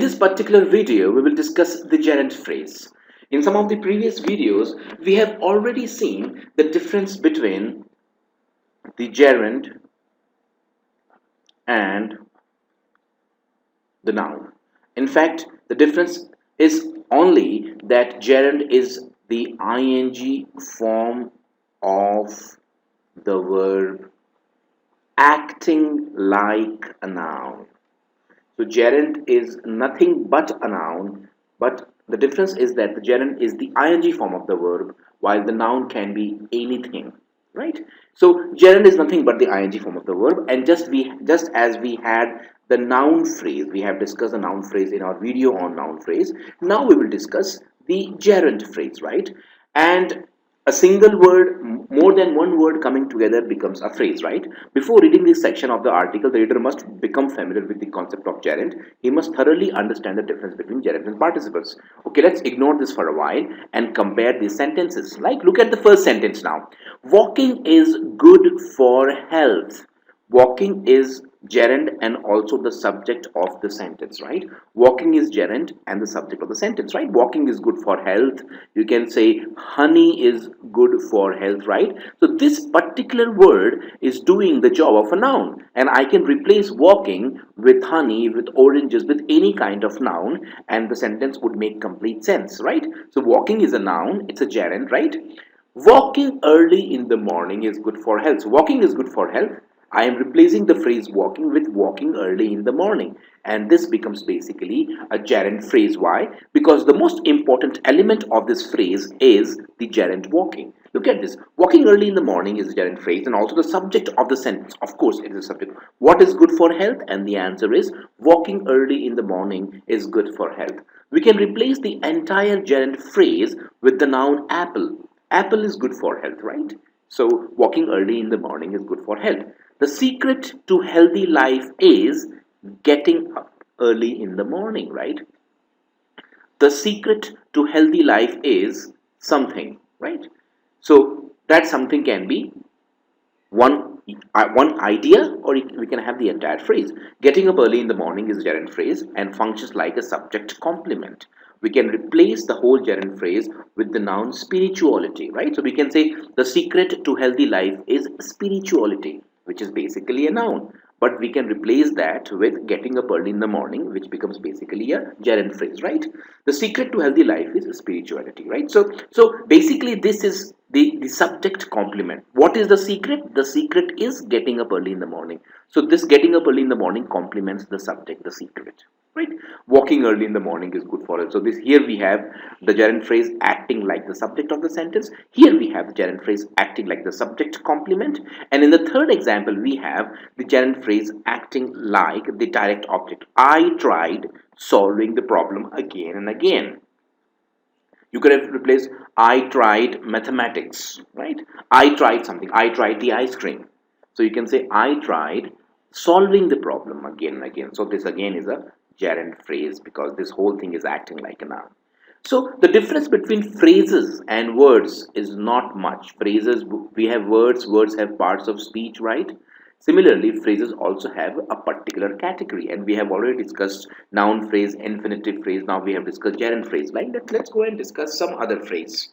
this particular video, we will discuss the gerund phrase. In some of the previous videos, we have already seen the difference between the gerund and the noun. In fact, the difference is only that gerund is the ing form of the verb acting like a noun. So gerund is nothing but a noun, but the difference is that the gerund is the ing form of the verb, while the noun can be anything, right? So gerund is nothing but the ing form of the verb, and just as we had the noun phrase, we have discussed the noun phrase in our video on noun phrase. Now we will discuss the gerund phrase, right? And a single word, more than one word coming together becomes a phrase, right? Before reading this section of the article, the reader must become familiar with the concept of gerund. He must thoroughly understand the difference between gerund and participles. Okay, let's ignore this for a while and compare these sentences. Like, look at the first sentence now. Walking is good for health. Walking is gerund and also the subject of the sentence, right? Walking is gerund and the subject of the sentence, right? Walking is good for health. You can say honey is good for health, right? So this particular word is doing the job of a noun, and I can replace walking with honey, with oranges, with any kind of noun, and the sentence would make complete sense, right? So walking is a noun, it's a gerund, right? Walking early in the morning is good for health. So walking is good for health. I am replacing the phrase walking with walking early in the morning, and this becomes basically a gerund phrase. Why? Because the most important element of this phrase is the gerund walking. Look at this. Walking early in the morning is a gerund phrase, and also the subject of the sentence. Of course, it is a subject. What is good for health? And the answer is walking early in the morning is good for health. We can replace the entire gerund phrase with the noun apple. Apple is good for health, right? So walking early in the morning is good for health. The secret to healthy life is getting up early in the morning, right? The secret to healthy life is something, right? So that something can be one idea, or we can have the entire phrase. Getting up early in the morning is a gerund phrase and functions like a subject complement. We can replace the whole gerund phrase with the noun spirituality, right? So we can say the secret to healthy life is spirituality, which is basically a noun, but we can replace that with getting up early in the morning, which becomes basically a gerund phrase, right? The secret to healthy life is spirituality, right? So basically this is the subject complement. What is the secret? The secret is getting up early in the morning. So this getting up early in the morning complements the subject, the secret, right? Walking early in the morning is good for us. So this, here we have the gerund phrase acting like the subject of the sentence. Here we have the gerund phrase acting like the subject complement, and in the third example we have the gerund phrase acting like the direct object. I tried solving the problem again and again. You could have replaced I tried mathematics, right? I tried something. I tried the ice cream. So you can say I tried solving the problem again and again. So this again is a gerund phrase because this whole thing is acting like a noun. So the difference between phrases and words is not much. Phrases, we have words, words have parts of speech, right? Similarly, phrases also have a particular category, and we have already discussed noun phrase, infinitive phrase. Now we have discussed gerund phrase. Like that, let's go and discuss some other phrase.